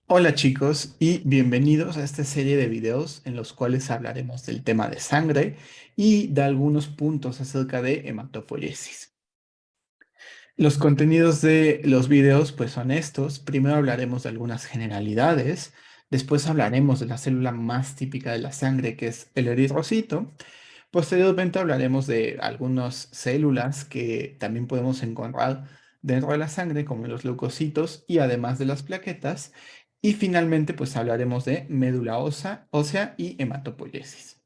Hola chicos y bienvenidos a esta serie de videos en los cuales hablaremos del tema de sangre y de algunos puntos acerca de hematopoiesis. Los contenidos de los videos pues son estos. Primero hablaremos de algunas generalidades, después hablaremos de la célula más típica de la sangre que es el eritrocito. Posteriormente hablaremos de algunas células que también podemos encontrar dentro de la sangre, como los leucocitos y además de las plaquetas. Y finalmente, pues hablaremos de médula ósea y hematopoiesis.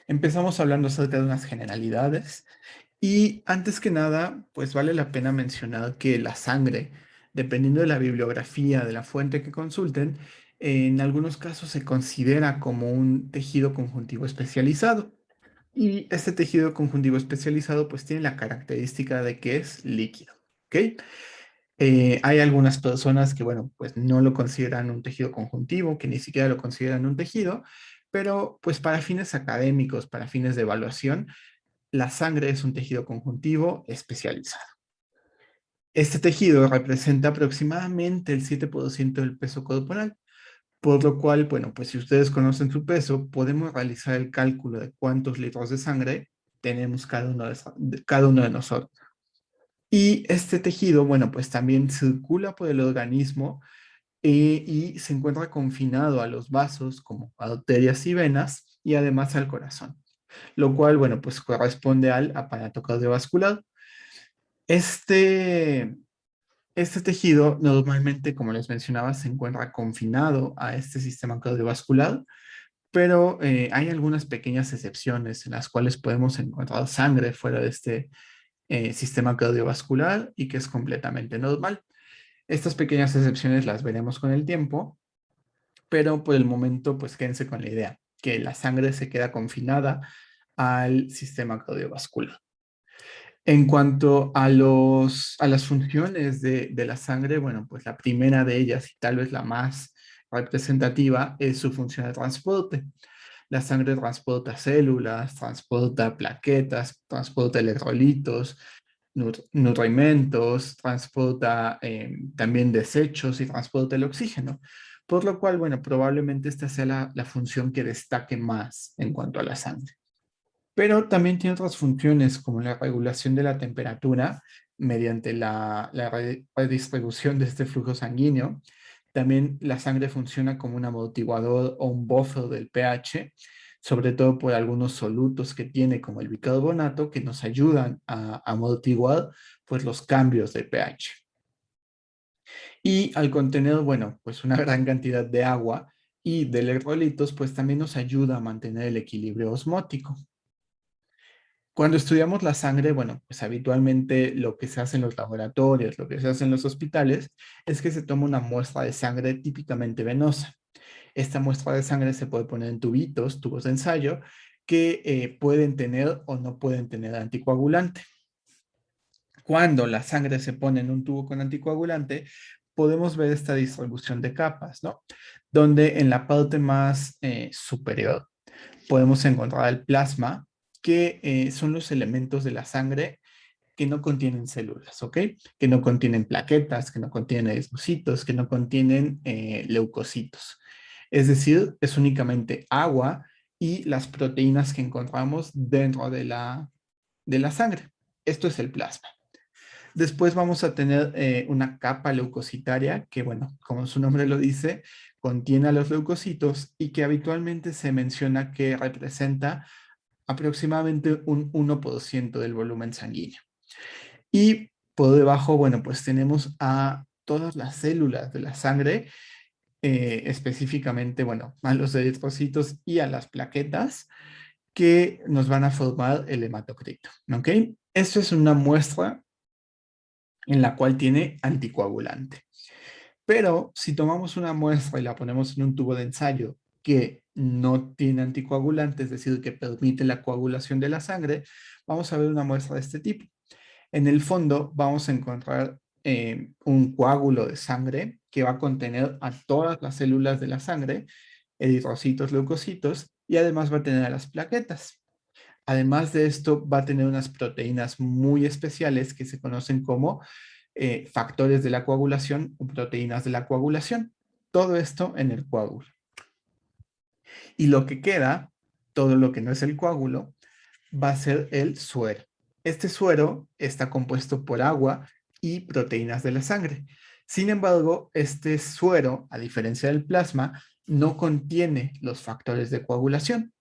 Empezamos hablando acerca de unas generalidades y antes que nada, pues vale la pena mencionar que la sangre, dependiendo de la bibliografía, de la fuente que consulten, en algunos casos se considera como un tejido conjuntivo especializado. Y este tejido conjuntivo especializado pues tiene la característica de que es líquido, ¿ok? Hay algunas personas que, bueno, pues no lo consideran un tejido conjuntivo, que ni siquiera lo consideran un tejido, pero pues para fines académicos, para fines de evaluación, la sangre es un tejido conjuntivo especializado. Este tejido representa aproximadamente el 7% del peso corporal, por lo cual, bueno, pues si ustedes conocen su peso, podemos realizar el cálculo de cuántos litros de sangre tenemos cada uno de nosotros. Y este tejido, bueno, pues también circula por el organismo y se encuentra confinado a los vasos como arterias y venas y además al corazón, lo cual, bueno, pues corresponde al aparato cardiovascular. Este, este tejido normalmente, como les mencionaba, se encuentra confinado a este sistema cardiovascular, pero hay algunas pequeñas excepciones en las cuales podemos encontrar sangre fuera de este sistema cardiovascular y que es completamente normal. Estas pequeñas excepciones las veremos con el tiempo, pero por el momento, pues quédense con la idea que la sangre se queda confinada al sistema cardiovascular. En cuanto a a las funciones de la sangre, bueno, pues la primera de ellas y tal vez la más representativa es su función de transporte. La sangre transporta células, transporta plaquetas, transporta electrolitos, nutrimentos, transporta también desechos y transporta el oxígeno. Por lo cual, bueno, probablemente esta sea la función que destaque más en cuanto a la sangre. Pero también tiene otras funciones como la regulación de la temperatura mediante la redistribución de este flujo sanguíneo. También la sangre funciona como un amortiguador o un buffer del pH, sobre todo por algunos solutos que tiene como el bicarbonato que nos ayudan a amortiguar pues los cambios de pH. Y al contener, bueno, pues una gran cantidad de agua y de electrolitos, pues también nos ayuda a mantener el equilibrio osmótico. Cuando estudiamos la sangre, bueno, pues habitualmente lo que se hace en los laboratorios, lo que se hace en los hospitales, es que se toma una muestra de sangre típicamente venosa. Esta muestra de sangre se puede poner en tubitos, tubos de ensayo, que pueden tener o no pueden tener anticoagulante. Cuando la sangre se pone en un tubo con anticoagulante, podemos ver esta distribución de capas, ¿no? Donde en la parte más superior podemos encontrar el plasma, que son los elementos de la sangre que no contienen células, ¿ok? Que no contienen plaquetas, que no contienen eritrocitos, que no contienen leucocitos. Es decir, es únicamente agua y las proteínas que encontramos dentro de de la sangre. Esto es el plasma. Después vamos a tener una capa leucocitaria que, bueno, como su nombre lo dice, contiene a los leucocitos y que habitualmente se menciona que representa aproximadamente un 1% del volumen sanguíneo. Y por debajo, bueno, pues tenemos a todas las células de la sangre, específicamente, bueno, a los eritrocitos y a las plaquetas que nos van a formar el hematocrito, ¿ok? Esto es una muestra en la cual tiene anticoagulante. Pero si tomamos una muestra y la ponemos en un tubo de ensayo que no tiene anticoagulante, es decir, que permite la coagulación de la sangre, vamos a ver una muestra de este tipo. En el fondo vamos a encontrar un coágulo de sangre que va a contener a todas las células de la sangre, eritrocitos, leucocitos, y además va a tener a las plaquetas. Además de esto, va a tener unas proteínas muy especiales que se conocen como factores de la coagulación o proteínas de la coagulación. todo esto en el coágulo. Y lo que queda, todo lo que no es el coágulo, va a ser el suero. Este suero está compuesto por agua y proteínas de la sangre. Sin embargo, este suero, a diferencia del plasma, no contiene los factores de coagulación.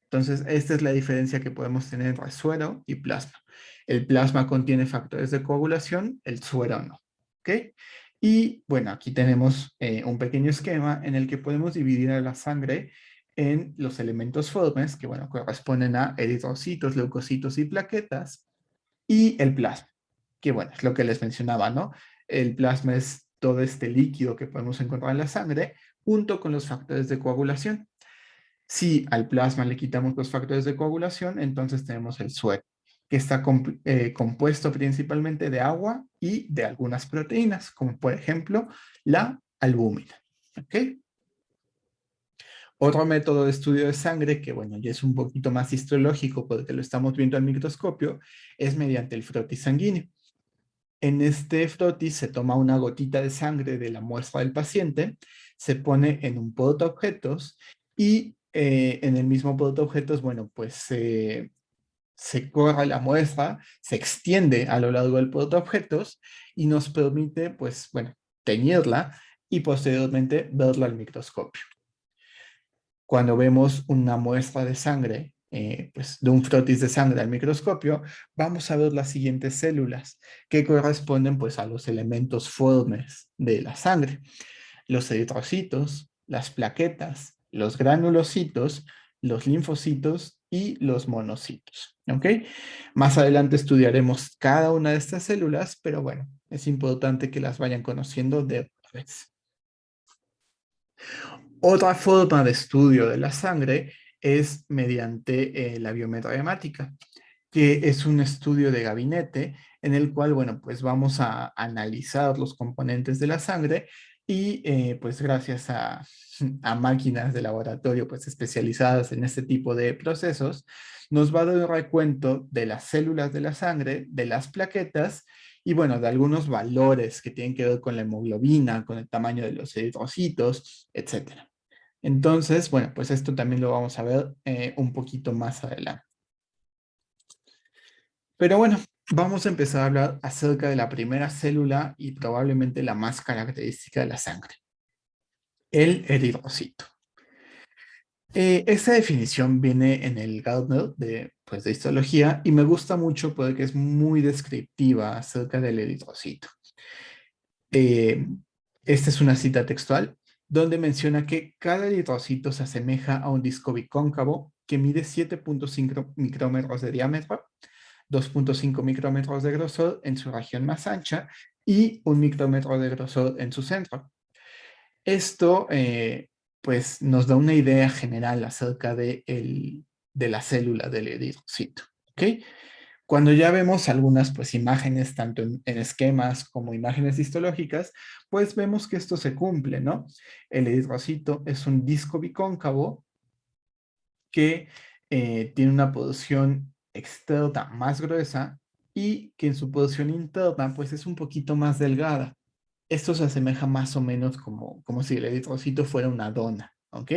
Entonces, esta es la diferencia que podemos tener entre suero y plasma. El plasma contiene factores de coagulación, el suero no. ¿Ok? Y bueno, aquí tenemos un pequeño esquema en el que podemos dividir a la sangre en los elementos formes, que bueno, corresponden a eritrocitos, leucocitos y plaquetas, y el plasma, que bueno, es lo que les mencionaba, ¿no? El plasma es todo este líquido que podemos encontrar en la sangre, junto con los factores de coagulación. Si al plasma le quitamos los factores de coagulación, entonces tenemos el suero, que está compuesto principalmente de agua y de algunas proteínas, como por ejemplo la albúmina. ¿Ok? Otro método de estudio de sangre, que bueno, ya es un poquito más histológico porque lo estamos viendo al microscopio, es mediante el frotis sanguíneo. En este frotis se toma una gotita de sangre de la muestra del paciente, se pone en un portaobjetos y en el mismo portaobjetos, bueno, pues se corre la muestra, se extiende a lo largo del portaobjetos y nos permite, pues, bueno, teñirla y posteriormente verla al microscopio. Cuando vemos una muestra de sangre, pues de un frotis de sangre al microscopio, vamos a ver las siguientes células que corresponden pues a los elementos formes de la sangre. Los eritrocitos, las plaquetas, los granulocitos, los linfocitos y los monocitos. ¿Ok? Más adelante estudiaremos cada una de estas células, pero bueno, es importante que las vayan conociendo de una vez. Otra forma de estudio de la sangre es mediante la biometría hemática, que es un estudio de gabinete en el cual, bueno, pues vamos a analizar los componentes de la sangre y pues gracias a máquinas de laboratorio pues especializadas en este tipo de procesos, nos va a dar un recuento de las células de la sangre, de las plaquetas y bueno, de algunos valores que tienen que ver con la hemoglobina, con el tamaño de los eritrocitos, etcétera. Entonces, bueno, pues esto también lo vamos a ver un poquito más adelante. Pero bueno, vamos a empezar a hablar acerca de la primera célula y probablemente la más característica de la sangre, el eritrocito. Esta definición viene en el Gardner pues, de histología y me gusta mucho porque es muy descriptiva acerca del eritrocito. Eh, Esta es una cita textual donde menciona que cada eritrocito se asemeja a un disco bicóncavo que mide 7.5 micrómetros de diámetro, 2.5 micrómetros de grosor en su región más ancha y 1 micrómetro de grosor en su centro. Esto pues nos da una idea general acerca de la célula del eritrocito. ¿Okay? Cuando ya vemos algunas pues, imágenes, tanto en esquemas como imágenes histológicas, pues vemos que esto se cumple, ¿no? El eritrocito es un disco bicóncavo que tiene una porción externa más gruesa y que en su porción interna pues es un poquito más delgada. Esto se asemeja más o menos como si el eritrocito fuera una dona, ¿ok?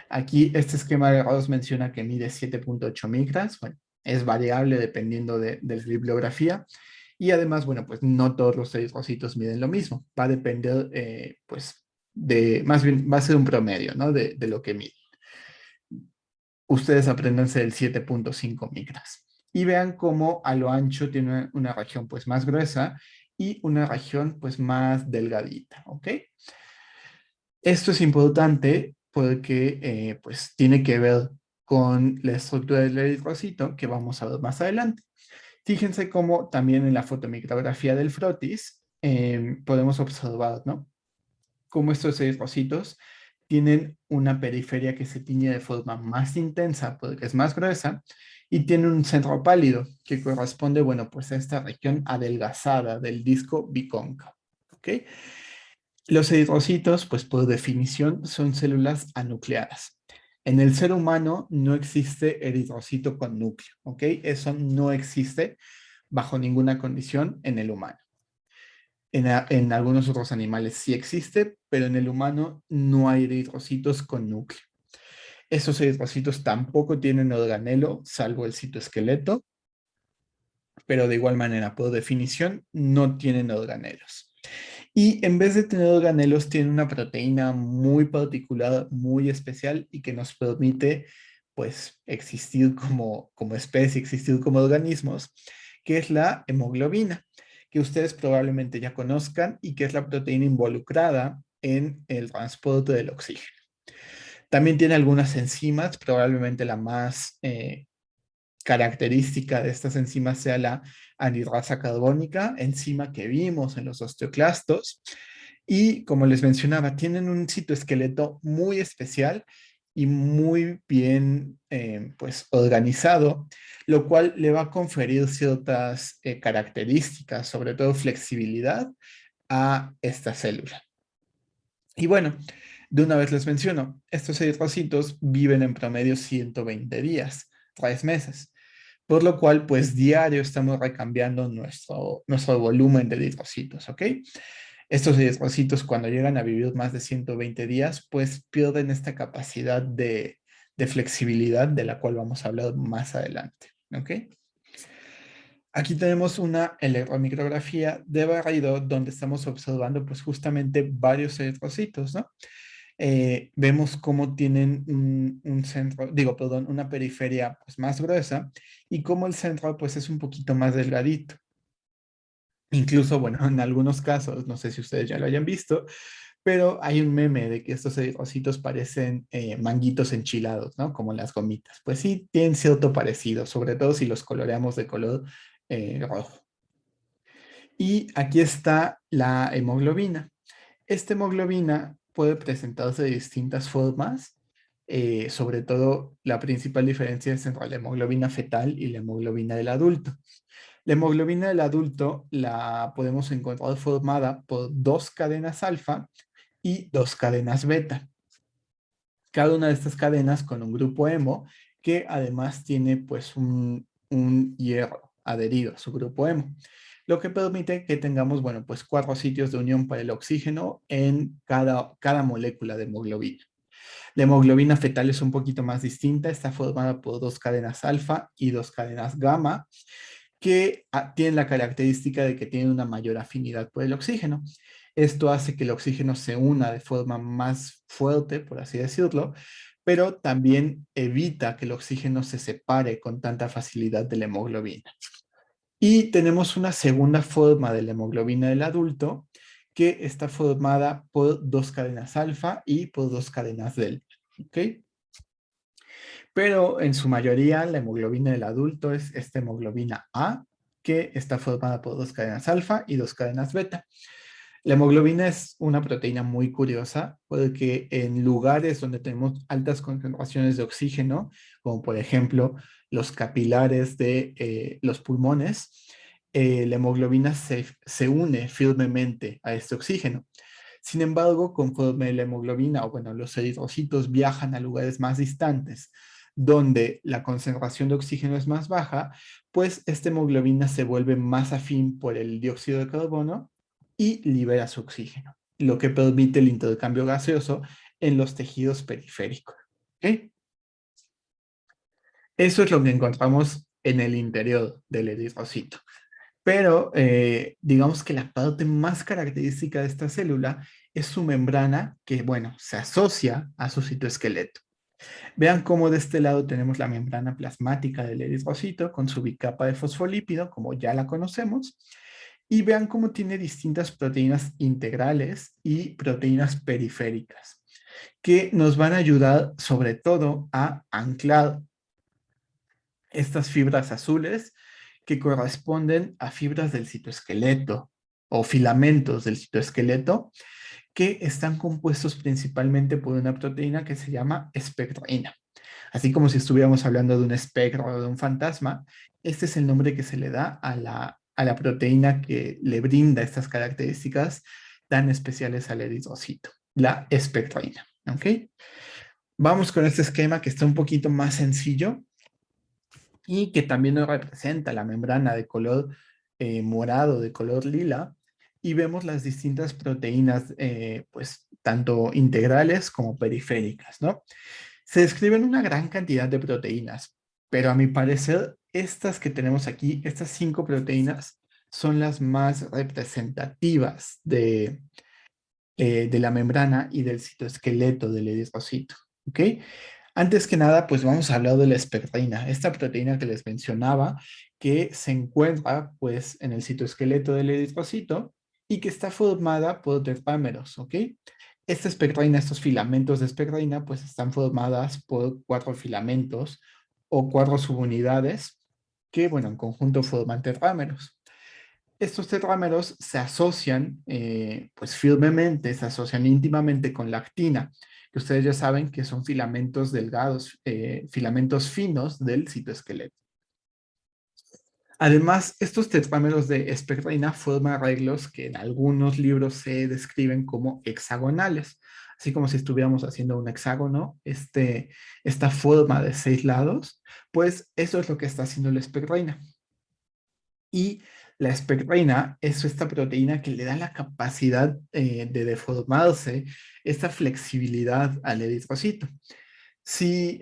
Aquí este esquema de Gauss menciona que mide 7.8 micras, bueno, es variable dependiendo de la bibliografía y además, bueno, pues no todos los eritrocitos miden lo mismo, va a depender, pues, más bien va a ser un promedio, ¿no? De lo que mide. Ustedes apréndanse del 7.5 micras y vean cómo a lo ancho tiene una región pues más gruesa y una región pues más delgadita, ¿ok? Esto es importante porque pues tiene que ver con la estructura del eritrocito que vamos a ver más adelante. Fíjense cómo también en la fotomicrografía del frotis podemos observar, ¿no? Cómo estos eritrocitos tienen una periferia que se tiñe de forma más intensa porque es más gruesa y tiene un centro pálido que corresponde, bueno, pues a esta región adelgazada del disco bicóncavo, ¿ok? Los eritrocitos, pues por definición, son células anucleadas. En el ser humano no existe eritrocito con núcleo, ¿ok? Eso no existe bajo ninguna condición en el humano. En algunos otros animales sí existe, pero en el humano no hay eritrocitos con núcleo. Estos eritrocitos tampoco tienen organelo, salvo el citoesqueleto, pero de igual manera, por definición, no tienen organelos. Y en vez de tener organelos, tiene una proteína muy particular, muy especial y que nos permite, pues, existir como especie, existir como organismos, que es la hemoglobina, que ustedes probablemente ya conozcan y que es la proteína involucrada en el transporte del oxígeno. También tiene algunas enzimas, probablemente la más característica de estas enzimas sea la anhidrasa carbónica, enzima que vimos en los osteoclastos. Y como les mencionaba, tienen un citoesqueleto muy especial y muy bien pues organizado, lo cual le va a conferir ciertas características, sobre todo flexibilidad, a esta célula. Y bueno, de una vez les menciono, estos eritrocitos viven en promedio 120 días, 3 meses, por lo cual pues diario estamos recambiando nuestro volumen de eritrocitos, ¿ok? Estos eritrocitos cuando llegan a vivir más de 120 días pues pierden esta capacidad de flexibilidad de la cual vamos a hablar más adelante, ¿ok? Aquí tenemos una electromicrografía de barrido donde estamos observando pues justamente varios eritrocitos, ¿no? Vemos cómo tienen un centro, digo, perdón, una periferia pues más gruesa y cómo el centro pues es un poquito más delgadito. Incluso, bueno, en algunos casos, no sé si ustedes ya lo hayan visto, pero hay un meme de que estos eritrocitos parecen manguitos enchilados, ¿no? Como las gomitas. Pues sí, tienen cierto parecido, sobre todo si los coloreamos de color rojo. Y aquí está la hemoglobina. Esta hemoglobina puede presentarse de distintas formas, sobre todo la principal diferencia es entre la hemoglobina fetal y la hemoglobina del adulto. La hemoglobina del adulto la podemos encontrar formada por 2 cadenas alfa y 2 cadenas beta. Cada una de estas cadenas con un grupo hemo que además tiene pues un hierro adherido a su grupo hemo, lo que permite que tengamos, bueno, pues 4 sitios de unión para el oxígeno en cada molécula de hemoglobina. La hemoglobina fetal es un poquito más distinta, está formada por 2 cadenas alfa y 2 cadenas gamma, que tienen la característica de que tienen una mayor afinidad por el oxígeno. Esto hace que el oxígeno se una de forma más fuerte, por así decirlo, pero también evita que el oxígeno se separe con tanta facilidad de la hemoglobina. Y tenemos una segunda forma de la hemoglobina del adulto, que está formada por 2 cadenas alfa y por 2 cadenas delta. ¿Ok? Pero en su mayoría la hemoglobina del adulto es esta hemoglobina A, que está formada por 2 cadenas alfa y 2 cadenas beta. La hemoglobina es una proteína muy curiosa porque en lugares donde tenemos altas concentraciones de oxígeno, como por ejemplo los capilares de los pulmones, la hemoglobina se une firmemente a este oxígeno. Sin embargo, conforme la hemoglobina, o bueno, los eritrocitos viajan a lugares más distantes, donde la concentración de oxígeno es más baja, pues esta hemoglobina se vuelve más afín por el dióxido de carbono y libera su oxígeno, lo que permite el intercambio gaseoso en los tejidos periféricos. ¿Ok? Eso es lo que encontramos en el interior del eritrocito. Pero digamos que la parte más característica de esta célula es su membrana que, bueno, se asocia a su citoesqueleto. Vean cómo de este lado tenemos la membrana plasmática del eritrocito con su bicapa de fosfolípido, como ya la conocemos, y vean cómo tiene distintas proteínas integrales y proteínas periféricas, que nos van a ayudar sobre todo a anclar estas fibras azules que corresponden a fibras del citoesqueleto o filamentos del citoesqueleto que están compuestos principalmente por una proteína que se llama espectroína. Así como si estuviéramos hablando de un espectro o de un fantasma, este es el nombre que se le da a la proteína que le brinda estas características tan especiales al eritrocito, la espectroína. ¿Ok? Vamos con este esquema que está un poquito más sencillo y que también nos representa la membrana de color morado, de color lila, y vemos las distintas proteínas, pues tanto integrales como periféricas, ¿no? Se describen una gran cantidad de proteínas, pero a mi parecer, estas que tenemos aquí, estas 5 proteínas, son las más representativas de la membrana y del citoesqueleto del eritrocito, ¿ok? Antes que nada, pues vamos a hablar de la espectrina, esta proteína que les mencionaba, que se encuentra pues en el citoesqueleto del eritrocito y que está formada por tetrámeros, ¿ok? Esta espectrina, estos filamentos de espectrina, pues están formadas por 4 filamentos o 4 subunidades que, bueno, en conjunto forman tetrámeros. Estos tetrámeros se asocian, pues firmemente, se asocian íntimamente con la actina, que ustedes ya saben que son filamentos delgados, filamentos finos del citoesqueleto. Además, estos tetrámeros de espectrina forman arreglos que en algunos libros se describen como hexagonales, así como si estuviéramos haciendo un hexágono, esta forma de 6 lados, pues eso es lo que está haciendo la espectrina. Y la espectrina es esta proteína que le da la capacidad de deformarse, esta flexibilidad al eritrocito. Sí,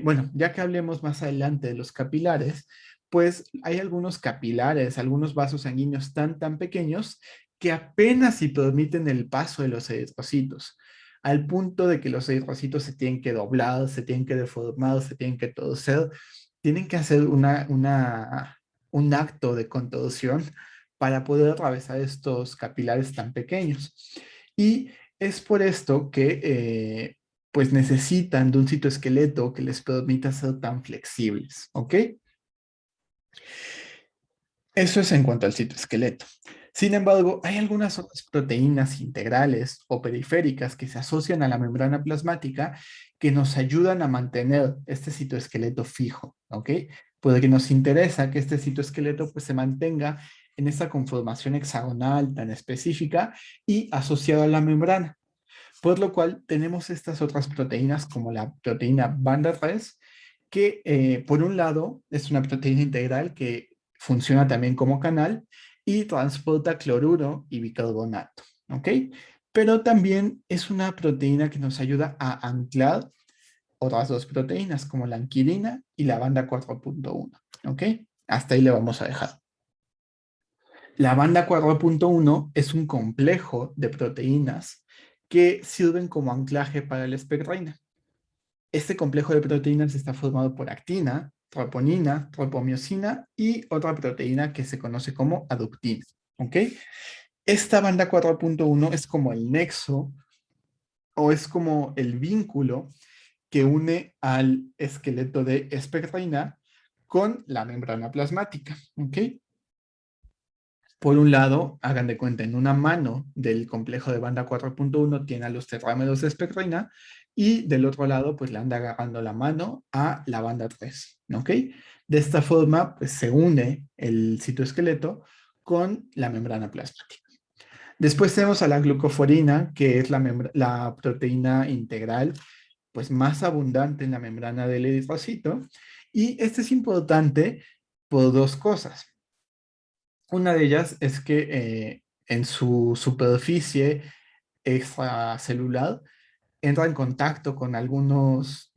bueno, ya que hablemos más adelante de los capilares, pues hay algunos capilares, algunos vasos sanguíneos tan pequeños que apenas si permiten el paso de los eritrocitos, al punto de que los eritrocitos se tienen que doblar, se tienen que deformar, se tienen que torcer, tienen que hacer un acto de contorsión para poder atravesar estos capilares tan pequeños. Y es por esto que pues necesitan de un citoesqueleto que les permita ser tan flexibles, ¿ok? Eso es en cuanto al citoesqueleto. Sin embargo, hay algunas otras proteínas integrales o periféricas que se asocian a la membrana plasmática que nos ayudan a mantener este citoesqueleto fijo, ¿ok? Porque nos interesa que este citoesqueleto pues, se mantenga en esta conformación hexagonal tan específica y asociado a la membrana. Por lo cual tenemos estas otras proteínas como la proteína banda 3, que por un lado es una proteína integral que funciona también como canal y transporta cloruro y bicarbonato, ¿ok? Pero también es una proteína que nos ayuda a anclar otras 2 proteínas como la anquilina y la banda 4.1, ¿ok? Hasta ahí le vamos a dejar. La banda 4.1 es un complejo de proteínas que sirven como anclaje para la espectrina. Este complejo de proteínas está formado por actina, troponina, tropomiosina y otra proteína que se conoce como aductina. ¿Ok? Esta banda 4.1 es como el nexo o es como el vínculo que une al esqueleto de espectrina con la membrana plasmática. ¿Ok? Por un lado, hagan de cuenta, en una mano del complejo de banda 4.1 tiene a los tetrámeros de espectrina y del otro lado, pues le anda agarrando la mano a la banda 3, ¿ok? De esta forma, pues se une el citoesqueleto con la membrana plasmática. Después tenemos a la glucoforina, que es la proteína integral, pues más abundante en la membrana del eritrocito. Y este es importante por 2 cosas. Una de ellas es que en su superficie extracelular entra en contacto con algunos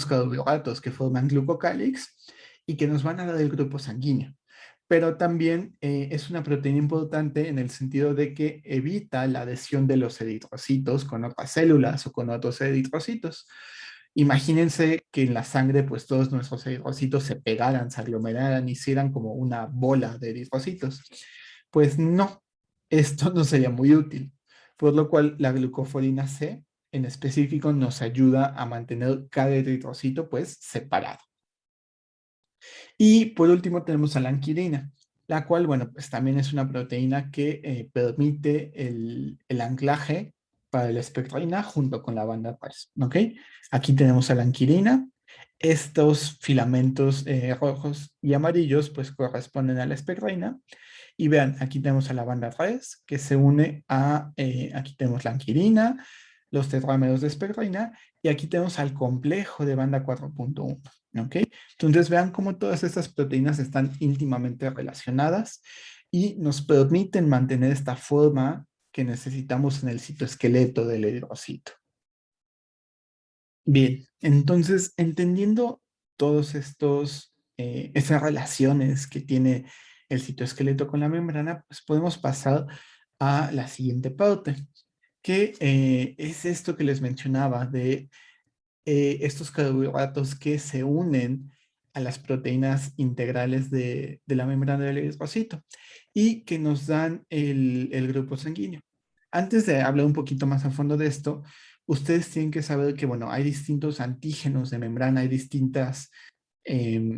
carbohidratos que forman glucocálix y que nos van a dar el grupo sanguíneo. Pero también es una proteína importante en el sentido de que evita la adhesión de los eritrocitos con otras células o con otros eritrocitos. Imagínense que en la sangre, pues todos nuestros eritrocitos se pegaran, se aglomeraran, hicieran como una bola de eritrocitos. Pues no, esto no sería muy útil, por lo cual la glucoforina C en específico nos ayuda a mantener cada eritrocito pues separado. Y por último tenemos a la anquilina, la cual, bueno, pues también es una proteína que permite el anclaje para la espectrina junto con la banda 3, ¿ok? Aquí tenemos a la anquilina. Estos filamentos rojos y amarillos pues corresponden a la espectrina. Y vean, aquí tenemos a la banda 3 que se une a, aquí tenemos la anquilina, los tetrámeros de espectrina y aquí tenemos al complejo de banda 4.1. ¿Ok? Entonces vean cómo todas estas proteínas están íntimamente relacionadas y nos permiten mantener esta forma que necesitamos en el citoesqueleto del eritrocito. Bien, entonces, entendiendo todos esas relaciones que tiene el citoesqueleto con la membrana, pues podemos pasar a la siguiente parte, que es esto que les mencionaba de estos carbohidratos que se unen a las proteínas integrales de la membrana del eritrocito y que nos dan el grupo sanguíneo. Antes de hablar un poquito más a fondo de esto, ustedes tienen que saber que, bueno, hay distintos antígenos de membrana, hay distintas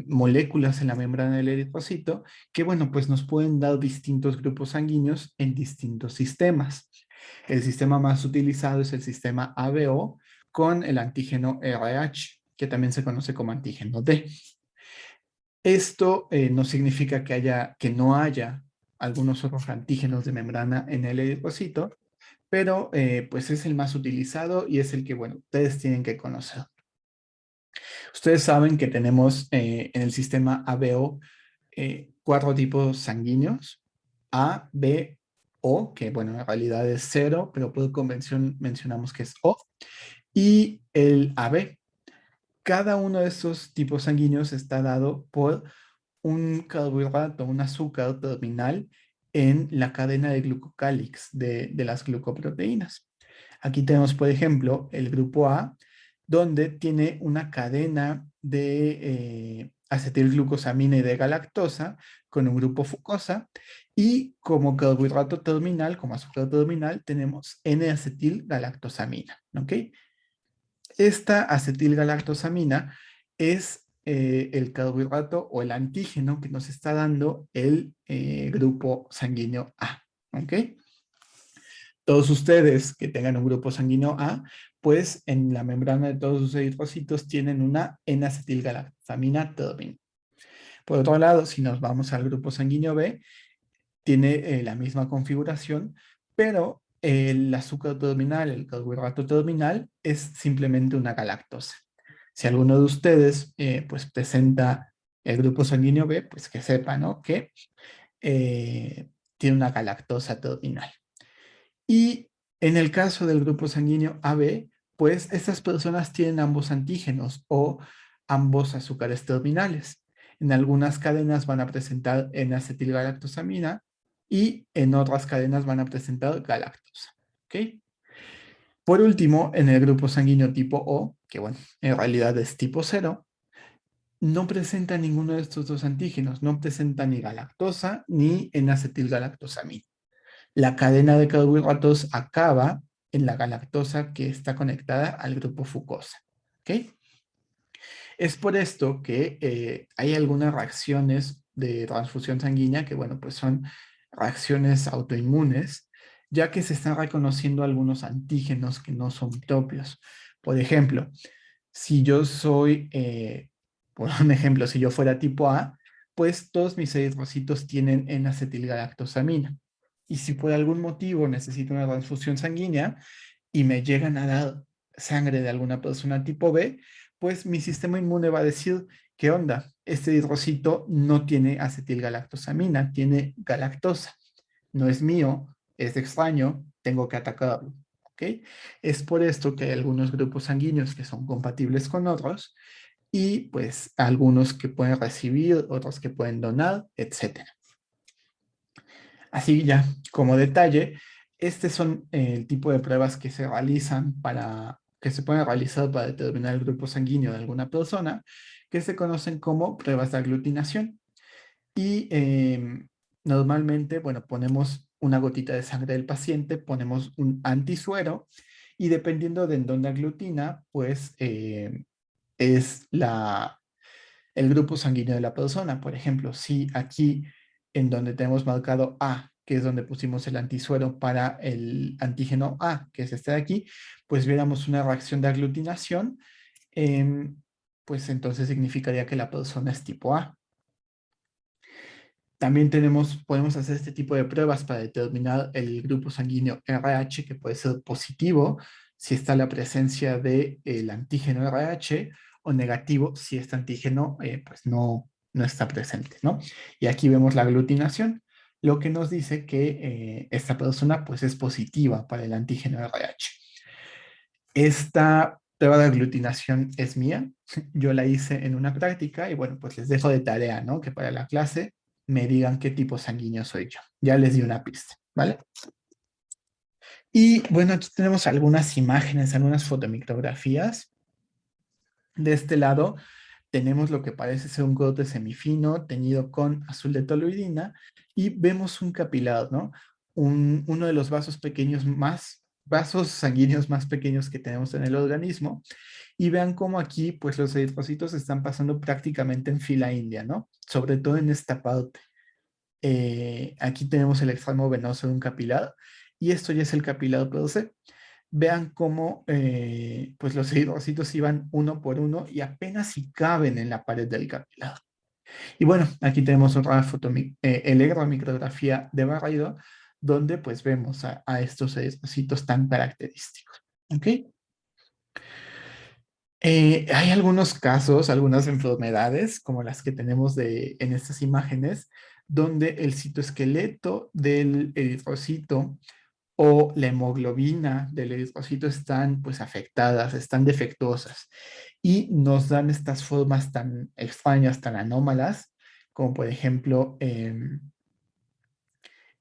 moléculas en la membrana del eritrocito que, bueno, pues nos pueden dar distintos grupos sanguíneos en distintos sistemas. El sistema más utilizado es el sistema ABO con el antígeno RH, que también se conoce como antígeno D. Esto no significa que no haya algunos otros antígenos de membrana en el eritrocito, pero pues es el más utilizado y es el que, bueno, ustedes tienen que conocer. Ustedes saben que tenemos en el sistema ABO 4 tipos sanguíneos, A, B, O, que bueno, en realidad es 0, pero por convención mencionamos que es O, y el AB. Cada uno de estos tipos sanguíneos está dado por un carbohidrato, un azúcar terminal en la cadena de glucocálix de las glucoproteínas. Aquí tenemos, por ejemplo, el grupo A, donde tiene una cadena de acetilglucosamina y de galactosa con un grupo fucosa, y como carbohidrato terminal, como azúcar terminal, tenemos N-acetilgalactosamina, ¿ok? Esta acetilgalactosamina es el carbohidrato o el antígeno que nos está dando el grupo sanguíneo A, ¿ok? Todos ustedes que tengan un grupo sanguíneo A, pues en la membrana de todos sus eritrocitos tienen una N-acetilgalactosamina terminal. Por otro lado, si nos vamos al grupo sanguíneo B, tiene la misma configuración, pero el azúcar terminal, el carbohidrato terminal, es simplemente una galactosa. Si alguno de ustedes pues presenta el grupo sanguíneo B, pues que sepa, ¿no? Que tiene una galactosa terminal. Y en el caso del grupo sanguíneo AB, pues estas personas tienen ambos antígenos o ambos azúcares terminales. En algunas cadenas van a presentar N-acetilgalactosamina y en otras cadenas van a presentar galactosa. ¿Ok? Por último, en el grupo sanguíneo tipo O, que bueno, en realidad es tipo 0, no presenta ninguno de estos dos antígenos, no presenta ni galactosa ni N-acetilgalactosamina. La cadena de carbohidratos acaba en la galactosa que está conectada al grupo fucosa. ¿Ok? Es por esto que hay algunas reacciones de transfusión sanguínea que, bueno, pues son reacciones autoinmunes, ya que se están reconociendo algunos antígenos que no son propios. Por ejemplo, si yo soy, por un ejemplo, si yo fuera tipo A, pues todos mis eritrocitos tienen N-acetilgalactosamina. Y si por algún motivo necesito una transfusión sanguínea y me llegan a dar sangre de alguna persona tipo B, pues mi sistema inmune va a decir, ¿qué onda? Este eritrocito no tiene acetilgalactosamina, tiene galactosa. No es mío, es extraño, tengo que atacarlo. ¿Ok? Es por esto que hay algunos grupos sanguíneos que son compatibles con otros y pues algunos que pueden recibir, otros que pueden donar, etcétera. Así ya, como detalle, este son el tipo de pruebas que se realizan que se pueden realizar para determinar el grupo sanguíneo de alguna persona, que se conocen como pruebas de aglutinación. Y normalmente, bueno, ponemos una gotita de sangre del paciente, ponemos un antisuero y dependiendo de en dónde aglutina, pues es el grupo sanguíneo de la persona. Por ejemplo, si aquí en donde tenemos marcado A, que es donde pusimos el antisuero para el antígeno A, que es este de aquí, pues viéramos una reacción de aglutinación, pues entonces significaría que la persona es tipo A. También podemos hacer este tipo de pruebas para determinar el grupo sanguíneo RH, que puede ser positivo si está la presencia del antígeno RH, o negativo si este antígeno pues no está presente, ¿no? Y aquí vemos la aglutinación. lo que nos dice que esta persona pues es positiva para el antígeno RH. Esta prueba de aglutinación es mía, yo la hice en una práctica y bueno, pues les dejo de tarea, ¿no? Que para la clase me digan qué tipo sanguíneo soy yo. Ya les di una pista, ¿vale? Y bueno, aquí tenemos algunas imágenes, algunas fotomicrografías. De este lado tenemos lo que parece ser un corte semifino teñido con azul de toluidina y vemos un capilar, ¿no? Uno de los vasos pequeños más, vasos sanguíneos más pequeños que tenemos en el organismo. Y vean cómo aquí, pues los eritrocitos están pasando prácticamente en fila india, ¿no? Sobre todo en esta parte. Aquí tenemos el extremo venoso de un capilar y esto ya es el capilar per se. Vean cómo pues los eritrocitos iban uno por uno y apenas si caben en la pared del capilar. Y bueno, aquí tenemos otra electromicrografía de barrido donde pues vemos a estos eritrocitos tan característicos. ¿Ok? Hay algunos casos, algunas enfermedades, como las que tenemos en estas imágenes, donde el citoesqueleto del eritrocito o la hemoglobina del eritrocito están pues afectadas, están defectuosas y nos dan estas formas tan extrañas, tan anómalas, como por ejemplo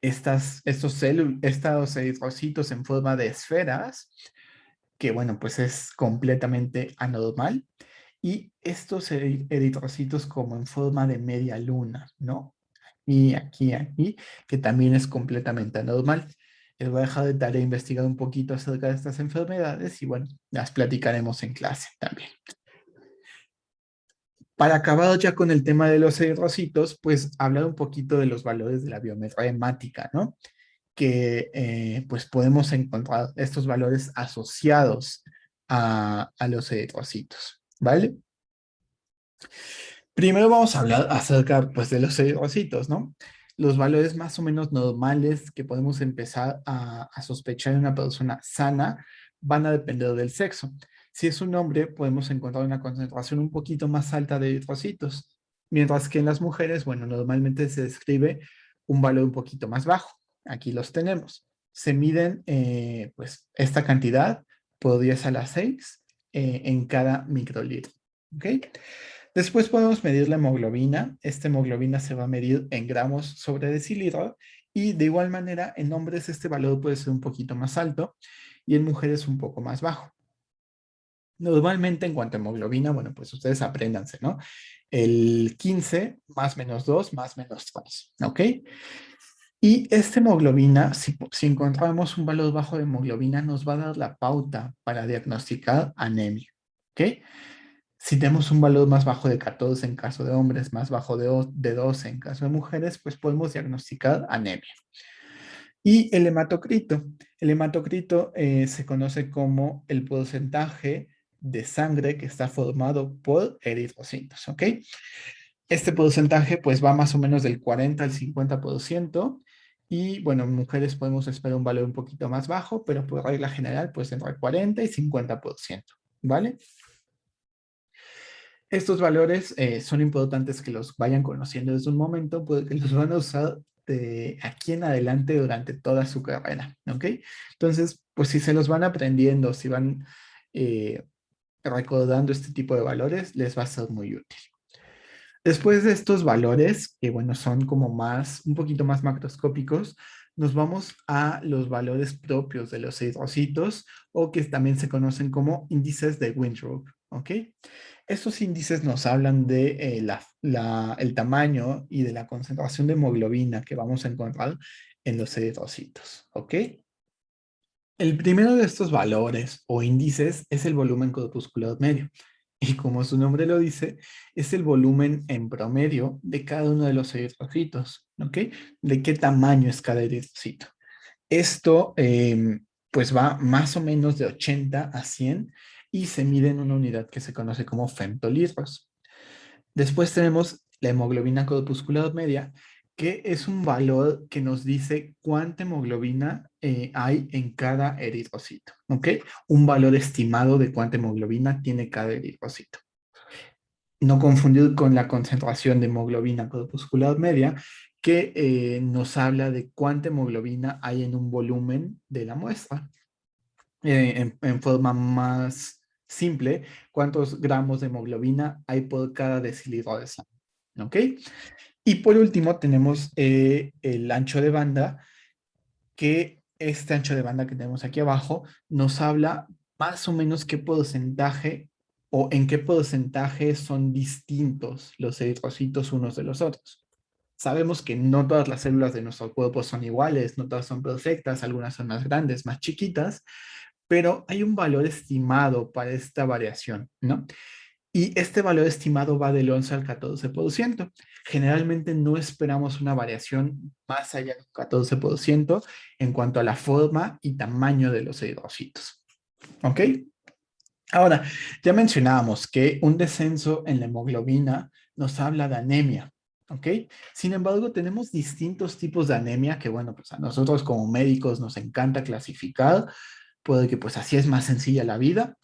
estos eritrocitos en forma de esferas, que bueno, pues es completamente anormal y estos eritrocitos como en forma de media luna, ¿no? Y aquí, que también es completamente anormal. Les voy a dejar de tarea investigar un poquito acerca de estas enfermedades y bueno, las platicaremos en clase también. Para acabar ya con el tema de los eritrocitos, pues hablar un poquito de los valores de la biometría hemática, ¿no? Que pues podemos encontrar estos valores asociados a los eritrocitos, ¿vale? Primero vamos a hablar acerca pues, de los eritrocitos, ¿no? Los valores más o menos normales que podemos empezar a sospechar en una persona sana van a depender del sexo. Si es un hombre, podemos encontrar una concentración un poquito más alta de eritrocitos, mientras que en las mujeres, bueno, normalmente se describe un valor un poquito más bajo. Aquí los tenemos. Se miden, pues, esta cantidad por 10 a la 6 en cada microlitro. ¿Ok? Después podemos medir la hemoglobina. Esta hemoglobina se va a medir en gramos sobre decilitro y de igual manera en hombres este valor puede ser un poquito más alto y en mujeres un poco más bajo. Normalmente en cuanto a hemoglobina, bueno, pues ustedes apréndanse, ¿no? El 15 más menos 2 más menos 3, ¿ok? Y esta hemoglobina, si encontramos un valor bajo de hemoglobina, nos va a dar la pauta para diagnosticar anemia, ¿ok? Si tenemos un valor más bajo de 14 en caso de hombres, más bajo de 12 en caso de mujeres, pues podemos diagnosticar anemia. Y el hematocrito. El hematocrito se conoce como el porcentaje de sangre que está formado por eritrocitos, ¿ok? Este porcentaje pues va más o menos del 40 al 50% y bueno, en mujeres podemos esperar un valor un poquito más bajo, pero por regla general pues entre 40 y 50%, ¿vale? Estos valores son importantes que los vayan conociendo desde un momento porque los van a usar de aquí en adelante durante toda su carrera, ¿ok? Entonces, pues si se los van aprendiendo, si van eh, recordando este tipo de valores, les va a ser muy útil. Después de estos valores, que bueno, son como más, un poquito más macroscópicos, nos vamos a los valores propios de los eritrocitos o que también se conocen como índices de Windrow, ¿ok? Estos índices nos hablan de el tamaño y de la concentración de hemoglobina que vamos a encontrar en los eritrocitos, ¿ok? El primero de estos valores o índices es el volumen corpuscular medio. Y como su nombre lo dice, es el volumen en promedio de cada uno de los eritrocitos, ¿ok? De qué tamaño es cada eritrocito. Esto pues va más o menos de 80 a 100 y se mide en una unidad que se conoce como femtolitros. Después tenemos la hemoglobina corpuscular media, que es un valor que nos dice cuánta hemoglobina hay en cada eritrocito, ¿ok? Un valor estimado de cuánta hemoglobina tiene cada eritrocito. No confundir con la concentración de hemoglobina corpuscular media, que nos habla de cuánta hemoglobina hay en un volumen de la muestra. En forma más simple, cuántos gramos de hemoglobina hay por cada decilitro de sangre. ¿Ok? Y por último tenemos el ancho de banda, que este ancho de banda que tenemos aquí abajo nos habla más o menos qué porcentaje o en qué porcentaje son distintos los eritrocitos unos de los otros. Sabemos que no todas las células de nuestro cuerpo son iguales, no todas son perfectas, algunas son más grandes, más chiquitas, pero hay un valor estimado para esta variación, ¿no? Y este valor estimado va del 11 al 14%. Generalmente no esperamos una variación más allá del 14% en cuanto a la forma y tamaño de los eritrocitos. ¿Ok? Ahora, ya mencionábamos que un descenso en la hemoglobina nos habla de anemia. ¿Ok? Sin embargo, tenemos distintos tipos de anemia que, bueno, pues a nosotros como médicos nos encanta clasificar, puede que pues así es más sencilla la vida.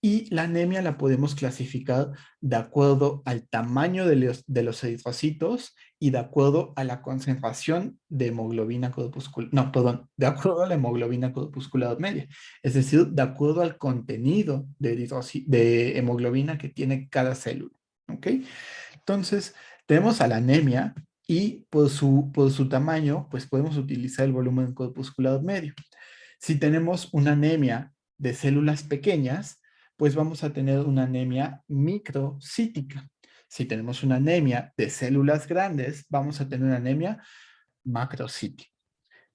Y la anemia la podemos clasificar de acuerdo al tamaño de los eritrocitos y de acuerdo a la concentración de hemoglobina corpuscular, no, perdón, de acuerdo a la hemoglobina corpuscular media, es decir, de acuerdo al contenido de hemoglobina que tiene cada célula, ¿ok? Entonces, tenemos a la anemia y por su tamaño, pues podemos utilizar el volumen corpuscular medio. Si tenemos una anemia de células pequeñas, pues vamos a tener una anemia microcítica. Si tenemos una anemia de células grandes, vamos a tener una anemia macrocítica.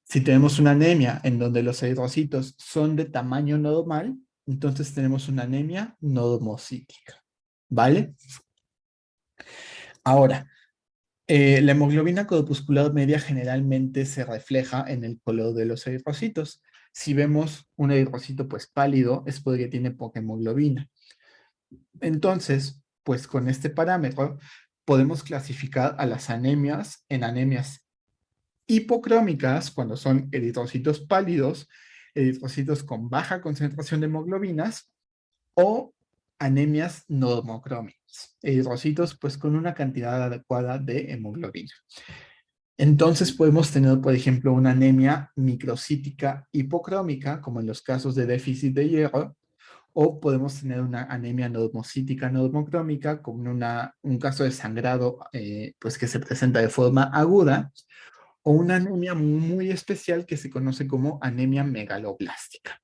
Si tenemos una anemia en donde los eritrocitos son de tamaño normal, entonces tenemos una anemia normocítica. ¿Vale? Ahora, la hemoglobina corpuscular media generalmente se refleja en el color de los eritrocitos. Si vemos un eritrocito pues pálido, es porque tiene poca hemoglobina. Entonces, pues con este parámetro podemos clasificar a las anemias en anemias hipocrómicas, cuando son eritrocitos pálidos, eritrocitos con baja concentración de hemoglobinas, o anemias normocrómicas, eritrocitos pues con una cantidad adecuada de hemoglobina. Entonces podemos tener, por ejemplo, una anemia microcítica hipocrómica, como en los casos de déficit de hierro, o podemos tener una anemia normocítica normocrómica, como un caso de sangrado pues que se presenta de forma aguda, o una anemia muy especial que se conoce como anemia megaloblástica.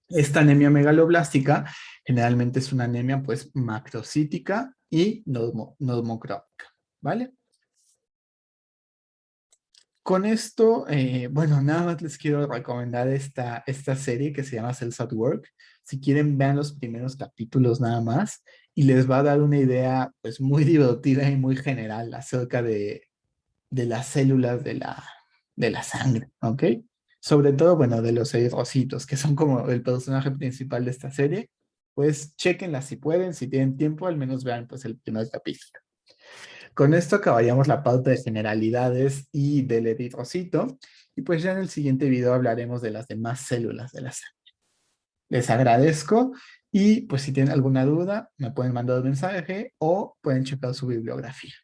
Esta anemia megaloblástica generalmente es una anemia pues macrocítica y normocrómica, ¿vale? Con esto, bueno, nada más les quiero recomendar esta serie que se llama Cells at Work. Si quieren, vean los primeros capítulos nada más y les va a dar una idea pues muy divertida y muy general acerca de las células de la sangre, ¿ok? Sobre todo, bueno, de los eritrocitos, que son como el personaje principal de esta serie. Pues chequenla si pueden, si tienen tiempo, al menos vean pues el primer capítulo. Con esto acabaríamos la parte de generalidades y del eritrocito. Y pues ya en el siguiente video hablaremos de las demás células de la sangre. Les agradezco y pues si tienen alguna duda me pueden mandar un mensaje o pueden checar su bibliografía.